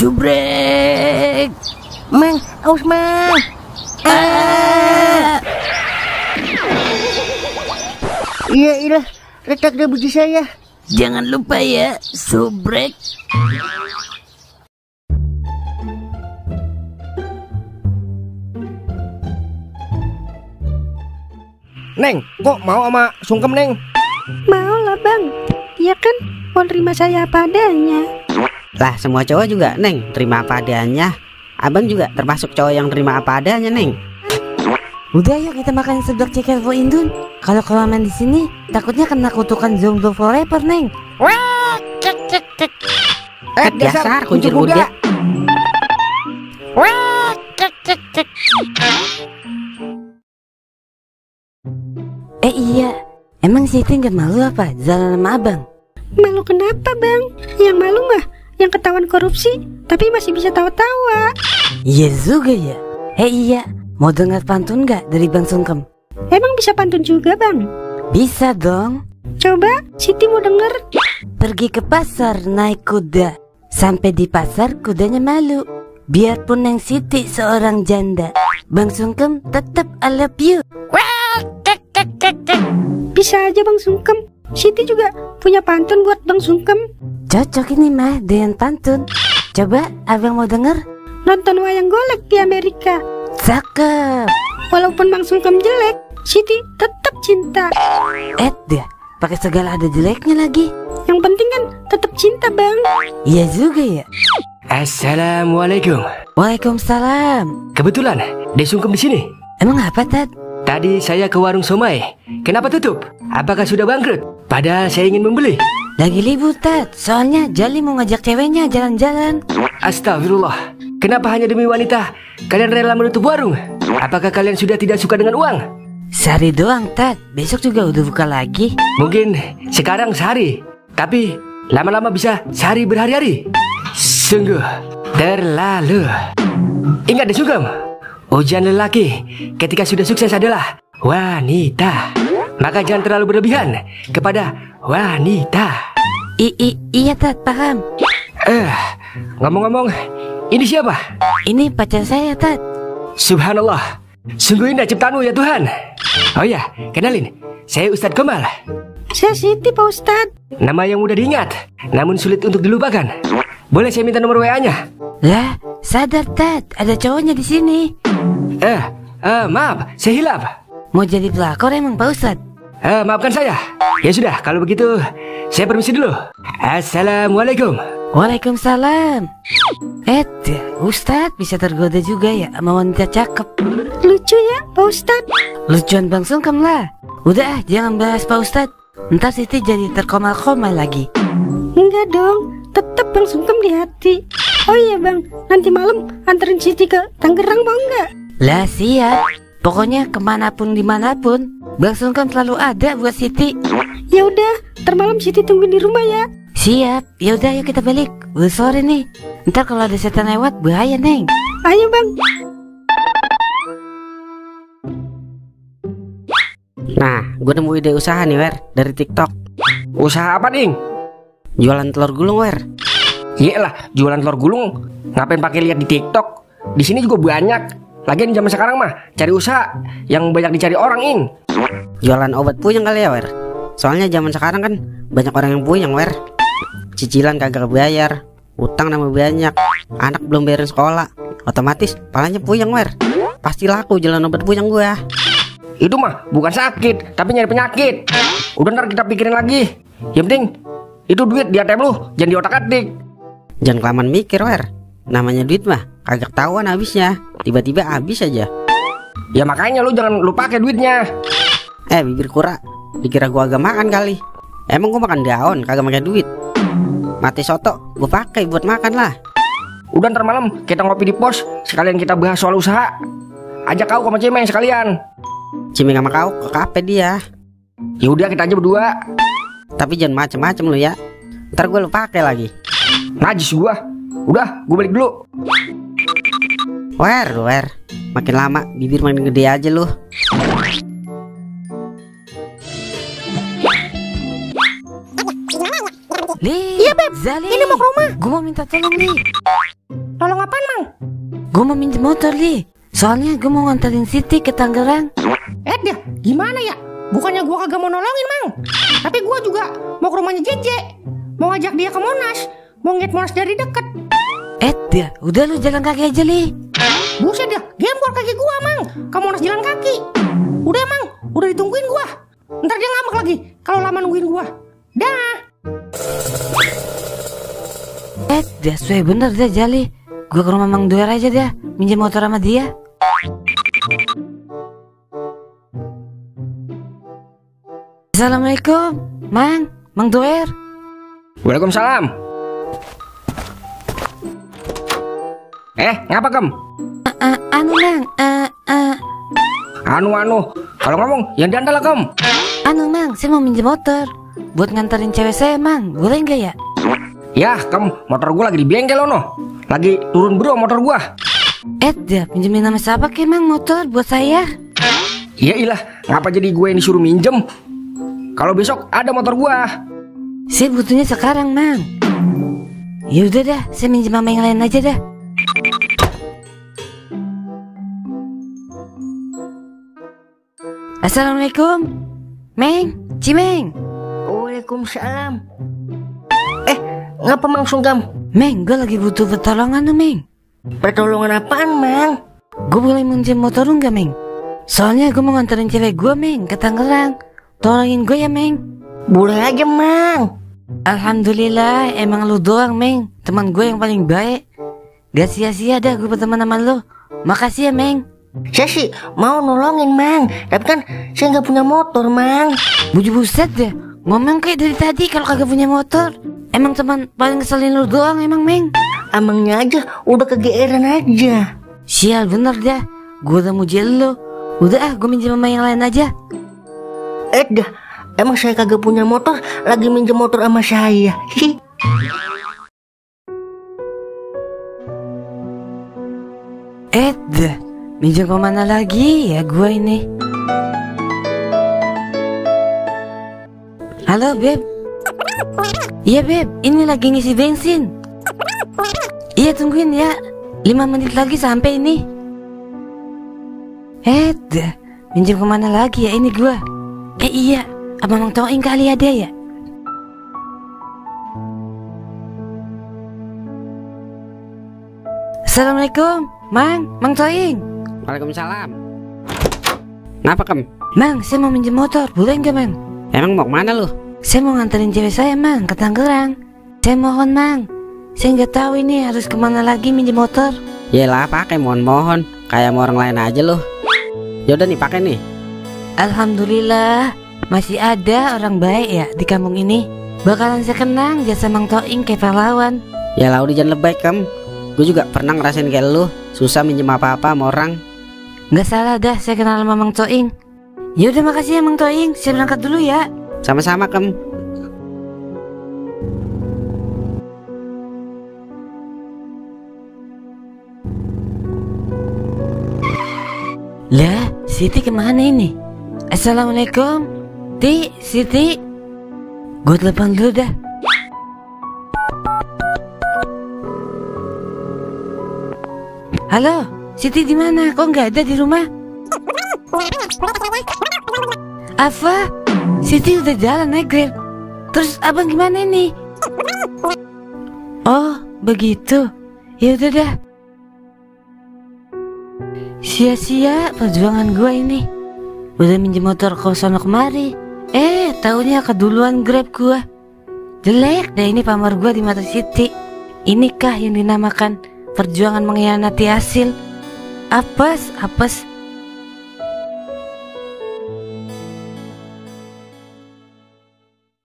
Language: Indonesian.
Subrek. Mang, aus Mang. Iya, retak deh biji saya. Jangan lupa ya, Subrek. Neng, kok mau sama sungkem, Neng? Mau lah bang, ya kan mau terima saya apa adanya. Lah semua cowok juga Neng terima apa adanya. Abang juga termasuk cowok yang terima apa adanya Neng. Udah yuk kita makan seblak ceker for Indun. Kalau kelamaan di sini takutnya kena kutukan zombie forever Neng. Wah, cek. Dasar kuncir kuda. Wah, cek. Iya, emang Siti nggak malu apa jalan sama abang? Malu kenapa bang? Yang malu mah yang ketahuan korupsi tapi masih bisa tawa-tawa. Iya juga ya. Iya, mau dengar pantun nggak dari Bang Sungkem? Emang bisa pantun juga bang? Bisa dong. Coba, Siti mau denger. Pergi ke pasar naik kuda, sampai di pasar kudanya malu. Biarpun Neng Siti seorang janda, Bang Sungkem tetap I love you. Wah, cek. Bisa aja bang Sungkem. Siti juga punya pantun buat bang Sungkem. Cocok ini mah dengan pantun. Coba abang mau denger? Nonton wayang golek di Amerika. Cakep. Walaupun bang Sungkem jelek, Siti tetap cinta. Dah, pakai segala ada jeleknya lagi. Yang penting kan tetap cinta bang. Iya juga ya. Assalamualaikum. Waalaikumsalam. Kebetulan Desungkem di sini. Emang apa Tad? Tadi saya ke warung somai. Kenapa tutup? Apakah sudah bangkrut? Padahal saya ingin membeli. Lagi libur Tad, soalnya Jali mau ngajak ceweknya jalan-jalan. Astagfirullah. Kenapa hanya demi wanita kalian rela menutup warung? Apakah kalian sudah tidak suka dengan uang? Sehari doang Tad, besok juga udah buka lagi. Mungkin sekarang sehari, tapi lama-lama bisa sehari berhari-hari. Sungguh terlalu. Ingat deh Sungkem, ujian lelaki ketika sudah sukses adalah wanita. Maka jangan terlalu berlebihan kepada wanita. Iya Tad, paham. Ngomong-ngomong, ini siapa? Ini pacar saya Tad. Subhanallah, sungguh indah ciptaanmu ya Tuhan. Oh ya, kenalin, saya Ustadz Kemal. Saya Siti Pak Ustadz. Nama yang mudah diingat, namun sulit untuk dilupakan. Boleh saya minta nomor WA-nya? Lah, sadar Tad, ada cowoknya di sini. Maaf, saya hilaf. Mau jadi pelakor emang Pak Ustadz? Maafkan saya. Ya sudah, kalau begitu saya permisi dulu. Assalamualaikum. Waalaikumsalam. Ustadz bisa tergoda juga ya sama wanita cakep. Lucu ya Pak Ustadz. Lucuan Bang Sungkem lah. Udah jangan bahas Pak Ustadz. Ntar Siti jadi terkomal-komal lagi. Enggak dong, tetap Bang Sungkem di hati. Oh iya bang, nanti malam anterin Siti ke Tangerang mau nggak? Lah siap. Pokoknya kemanapun dimanapun Bang Sungkem selalu ada buat Siti. Ya udah, ntar malam Siti tungguin di rumah ya. Siap. Ya udah yuk kita balik. Udah sore nih. Ntar kalau ada setan lewat bahaya Neng. Ayo bang. Nah, gue nemu ide usaha nih Wer dari TikTok. Usaha apa Ding? Jualan telur gulung Wer. Iyalah, jualan telur gulung. Ngapain pakai lihat di TikTok? Di sini juga banyak. Lagian zaman sekarang mah cari usaha yang banyak dicari orang In. Jualan obat puyeng kali ya Wer. Soalnya zaman sekarang kan banyak orang yang puyeng Wer. Cicilan kagak bayar, utang nambah banyak, anak belum bayarin sekolah, otomatis palanya puyeng Wer. Pasti laku jualan obat puyeng gua. Itu mah bukan sakit, tapi nyari penyakit. Udah ntar kita pikirin lagi. Yang penting itu duit di ATM lu, jangan di otak-atik. Jangan kelamaan mikir Wer. Namanya duit mah kagak tahuan habisnya, tiba-tiba habis aja. Ya makanya lu jangan lupa pakai duitnya. Bibir kura, dikira gua agak makan kali. Emang gua makan daun kagak pakai duit. Mati soto gua pakai buat makan lah. Udah ntar malam kita ngopi di pos, sekalian kita bahas soal usaha. Ajak kau sama Cimeng sekalian. Cimeng sama kau ke kafe dia. Ya udah kita aja berdua. Tapi jangan macem-macem lu ya. Ntar gua lu pakai lagi. Najis gua. Udah, gua balik dulu. Wer, makin lama bibir makin gede aja lu. Iya Beb. Zali. Ini mau ke rumah. Gue mau minta tolong nih. Tolong apaan, Mang? Gue mau minjem motor nih. Soalnya gue mau nganterin Siti ke Tangerang. Dia gimana ya? Bukannya gua kagak mau nolongin, Mang. Tapi gua juga mau ke rumahnya Jeje. Mau ngajak dia ke Monas. Mau ngeliat Monas dari deket. Dia udah lu jalan kaki aja li. Buset dia, gembor kaki gua, Mang. Ke Monas jalan kaki. Udah, Mang. Udah ditungguin gua. Ntar dia ngambek lagi kalau lama nungguin gua. Dah. Dia sesuai bener dah Jali. Gue ke rumah Mang Doer aja dah, minjem motor sama dia. Assalamualaikum, Mang Doer. Waalaikumsalam. Ngapa Kem? Anu Mang, Anu, kalau ngomong yang diandal Kem. Anu Mang, saya mau minjem motor buat nganterin cewek saya Mang, boleh nggak ya? Ya Kem, motor gua lagi di bengkel ono. Lagi turun bro motor gua. Dia pinjemin nama siapa ke Mang motor buat saya? Ya ilah, ngapa jadi gue yang disuruh minjem? Kalau besok ada motor gua. Saya butuhnya sekarang Mang. Ya udah dah, saya minjem sama yang lain aja dah. Assalamualaikum, Meng, Cimeng. Waalaikumsalam. Ngapa, Mang Sungkam? Meng, gue lagi butuh pertolongan tuh, Meng. Pertolongan apaan, Mang? Gue boleh minjem motor lu nggak, Meng? Soalnya gue mau nganterin cewek gue, Meng, ke Tangerang. Tolongin gue ya, Meng. Boleh aja, Mang. Alhamdulillah, emang lu doang, Meng, teman gue yang paling baik. Gak sia-sia dah gue berteman sama lu. Makasih ya, Meng. Saya sih mau nolongin, Mang. Tapi kan saya nggak punya motor, Mang. Buset deh, ngomong kayak dari tadi kalau kagak punya motor. Emang teman paling ngeselin lu doang emang, Meng. Amangnya aja udah kegeeran aja. Sial bener dah, gue udah muji lu. Udah gue minjem sama yang lain aja. Dah, emang saya kagak punya motor, lagi minjem motor sama saya. Dah, minjem kemana lagi ya gue ini? Halo, Beb. Iya, Beb, ini lagi ngisi bensin. Iya, tungguin ya, 5 menit lagi sampai ini. Dah, minjem kemana lagi ya ini gue? Iya, Abang Mang Toing kali ada ya? Assalamualaikum, Mang Toing. Waalaikumsalam. Ngapa Kem? Mang, saya mau minjem motor, boleh nggak, Mang? Emang mau kemana lu? Saya mau nganterin cewek saya, Mang, ke Tangerang. Saya mohon, Mang. Saya nggak tahu ini harus kemana lagi minjem motor. Yalah, pakai mohon-mohon, kayak mau orang lain aja lu. Yaudah nih, pakai nih. Alhamdulillah, masih ada orang baik ya di kampung ini. Bakalan saya kenang jasa Mang Toing kayak pahlawan. Yalah, udah jangan lebay Kem. Gue juga pernah ngerasain kayak lu, susah minjem apa-apa sama orang. Nggak salah dah, saya kenal sama Mang Toing. Ya udah, makasih ya Mang Toing. Saya berangkat dulu ya. Sama-sama Kem. Lah, Siti kemana ini? Assalamualaikum, Siti. Gue telepon dulu dah. Halo, Siti di mana? Kok nggak ada di rumah? Apa? Siti udah jalan naik Grab. Terus abang gimana ini? Oh, begitu. Ya udah dah. Sia-sia perjuangan gue ini. Udah minjem motor ke sono kemari. Taunya keduluan Grab gue. Jelek deh ini pamor gue di mata Siti. Inikah yang dinamakan perjuangan mengkhianati hasil? Apes.